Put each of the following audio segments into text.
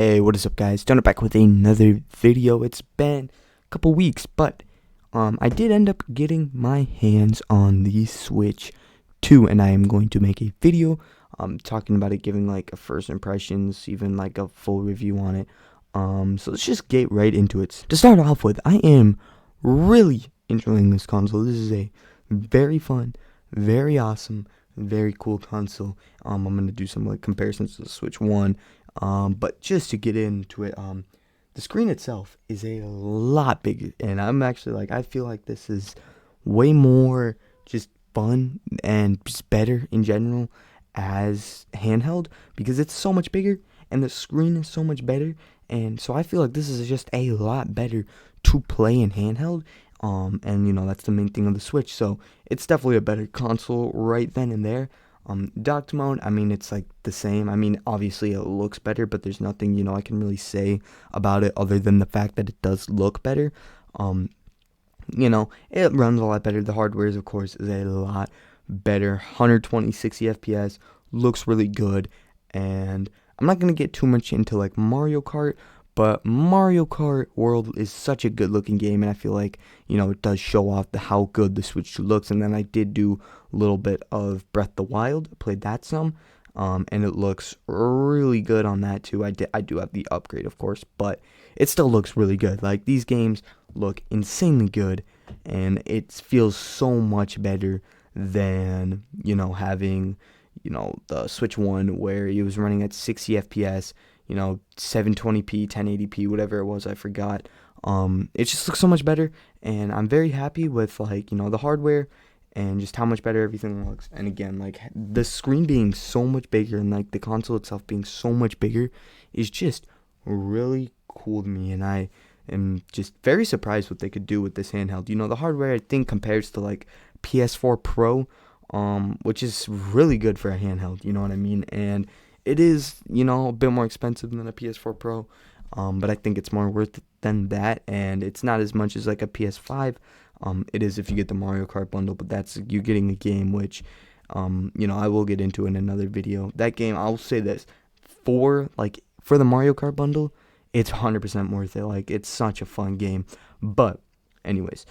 Hey, what is up, guys? Done it back with another video. It's been a couple weeks, but I did end up getting my hands on the Switch 2, and I am going to make a video talking about it, giving like a first impressions, even like a full review on it. So let's just get right into it. To start off with, I am really enjoying this console. This is a very fun, very awesome, very cool console. I'm gonna do some like comparisons to the Switch 1. But just to get into it, the screen itself is a lot bigger, and I'm actually like, I feel like this is way more just fun and just better in general as handheld because it's so much bigger and the screen is so much better, and so I feel like this is just a lot better to play in handheld. And that's the main thing of the Switch, so it's definitely a better console right then and there. Docked mode, I mean, it's like the same. I mean, obviously it looks better, but there's nothing, I can really say about it other than the fact that it does look better. It runs a lot better. The hardware, of course, is a lot better. 120, 60 FPS, looks really good. And I'm not going to get too much into like Mario Kart, but Mario Kart World is such a good looking game, and I feel like, it does show off how good the Switch 2 looks. And then I did do a little bit of Breath of the Wild, played that some, and it looks really good on that too. I do have the upgrade, of course, but it still looks really good. Like, these games look insanely good, and it feels so much better than, having, the Switch 1 where it was running at 60 FPS, 720p, 1080p, whatever it was, I forgot. It just looks so much better, and I'm very happy with, like, the hardware and just how much better everything looks. And again, like, the screen being so much bigger and like the console itself being so much bigger is just really cool to me, and I am just very surprised what they could do with this handheld. The hardware, I think, compares to like PS4 Pro, which is really good for a handheld, you know what I mean? And it is, a bit more expensive than a PS4 Pro, but I think it's more worth it than that, and it's not as much as like a PS5. It is if you get the Mario Kart bundle, but that's you getting a game which, I will get into in another video. That game, I'll say this, for the Mario Kart bundle, it's 100% worth it. Like, it's such a fun game. But anyways,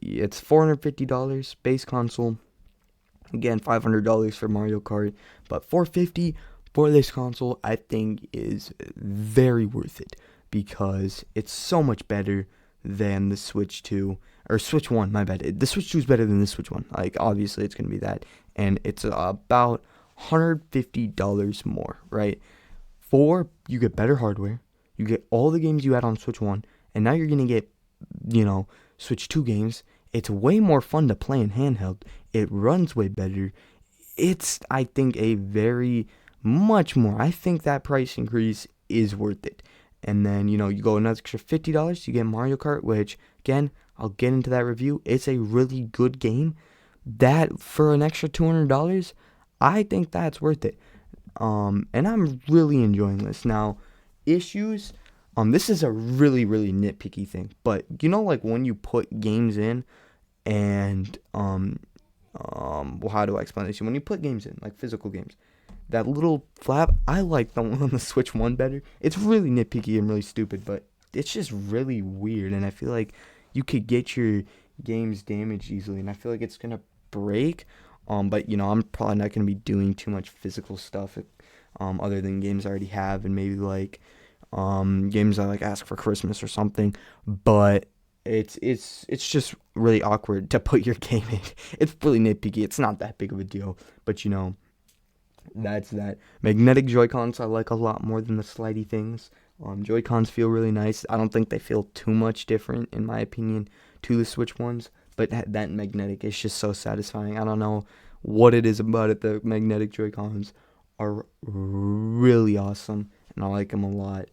it's $450 base console. Again, $500 for Mario Kart, but $450 for this console, I think, is very worth it because it's so much better than the Switch 2, or Switch 1, my bad. The Switch 2 is better than the Switch 1. Like, obviously, it's going to be that. And it's about $150 more, right? You get better hardware, you get all the games you had on Switch 1, and now you're going to get, Switch 2 games. It's way more fun to play in handheld. It runs way better. It's, I think, I think that price increase is worth it. And then, you go another extra $50, you get Mario Kart, which, again, I'll get into that review. It's a really good game. That, for an extra $200, I think that's worth it. And I'm really enjoying this. Now, issues, this is a really, really nitpicky thing. But, like, when you put games in, and, well, how do I explain this? When you put games in, like physical games, that little flap, I like the one on the Switch 1 better. It's really nitpicky and really stupid, but it's just really weird, and I feel like you could get your games damaged easily, and I feel like it's going to break. But, I'm probably not going to be doing too much physical stuff, other than games I already have, and maybe, like, games I, like, ask for Christmas or something, but it's just really awkward to put your game in. It's really nitpicky. It's not that big of a deal, but, that's that. Magnetic Joy-Cons I like a lot more than the slidey things. Joy-Cons feel really nice. I don't think they feel too much different, in my opinion, to the Switch ones, but that magnetic is just so satisfying. I don't know what it is about it. The magnetic Joy-Cons are really awesome, and I like them a lot.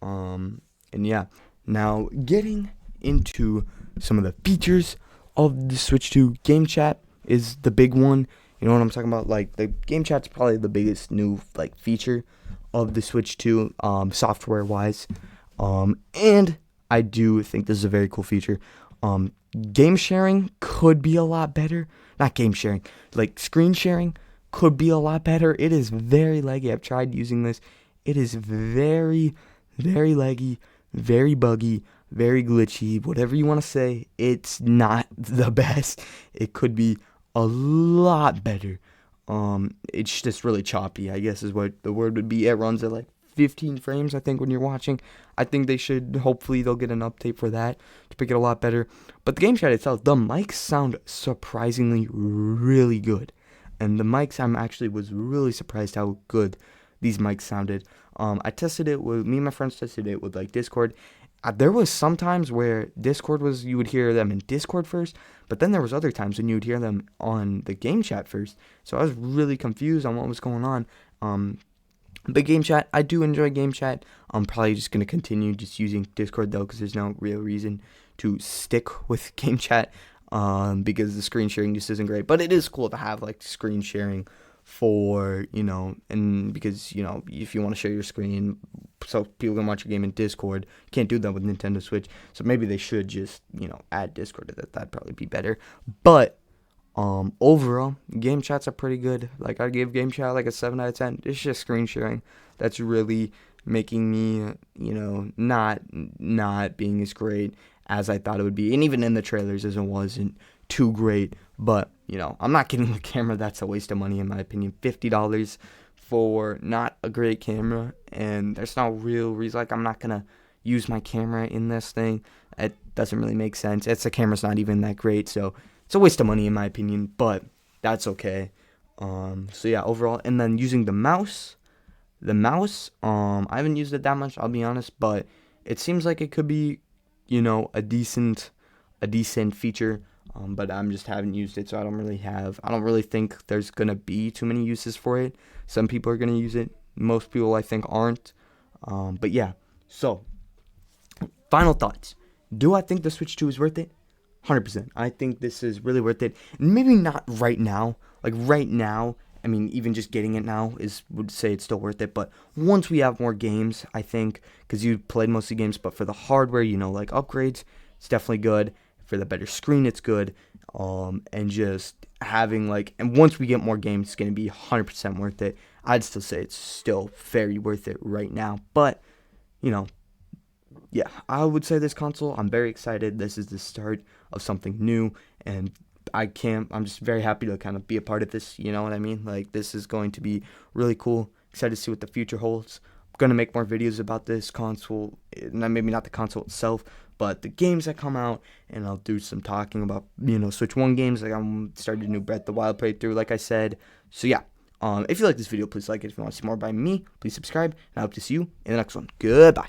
And yeah, now getting into some of the features of the Switch 2. Game chat is the big one. You know what I'm talking about? Like, the game chat's probably the biggest new, like, feature of the Switch 2, software wise. And I do think this is a very cool feature. Game sharing could be a lot better. Not game sharing, like screen sharing could be a lot better. It is very laggy. I've tried using this. it is very, very laggy, very buggy, very glitchy, whatever you want to say. It's not the best. It could be a lot better. It's just really choppy, I guess is what the word would be. It runs at like 15 frames, I think, when you're watching. I think hopefully they'll get an update for that to make it a lot better. But the game chat itself, the mics sound surprisingly really good. And the mics, was really surprised how good these mics sounded. I tested it with, me and my friends tested it with like Discord. There was some times where you would hear them in Discord first, but then there was other times when you would hear them on the game chat first. So I was really confused on what was going on. But game chat, I do enjoy game chat. I'm probably just going to continue just using Discord though, because there's no real reason to stick with game chat, because the screen sharing just isn't great. But it is cool to have like screen sharing for, and because, if you want to share your screen so people can watch your game in Discord, you can't do that with Nintendo Switch. So maybe they should just, add Discord to that. That'd probably be better. But overall, game chats are pretty good. Like, I give game chat like a 7 out of 10. It's just screen sharing that's really making me, not being as great as I thought it would be. And even in the trailers, it wasn't too great. But, I'm not getting the camera. That's a waste of money, in my opinion. $50 for not a great camera. And there's no real reason. Like, I'm not going to use my camera in this thing. It doesn't really make sense. The camera's not even that great, so it's a waste of money in my opinion, but that's okay. So yeah, overall, and then using the mouse, I haven't used it that much, I'll be honest, but it seems like it could be, a decent feature. But I'm just haven't used it, so I don't really think there's gonna be too many uses for it. Some people are gonna use it, most people I think aren't. But yeah, so final thoughts. Do I think the Switch 2 is worth it? 100%. I think this is really worth it. Maybe not right now. Like right now, I mean, even just getting it now would say it's still worth it. But once we have more games, I think, because you played most of the games, but for the hardware, like upgrades, it's definitely good. For the better screen, it's good. And just having and once we get more games, it's going to be 100% worth it. I'd still say it's still very worth it right now. But, yeah, I would say this console, I'm very excited. This is the start of something new, and I'm just very happy to kind of be a part of this, you know what I mean? Like, this is going to be really cool. Excited to see what the future holds. I'm going to make more videos about this console, maybe not the console itself, but the games that come out, and I'll do some talking about, Switch 1 games. Like, I'm starting a new Breath of the Wild playthrough, like I said. So, yeah, if you like this video, please like it. If you want to see more by me, please subscribe, and I hope to see you in the next one. Goodbye.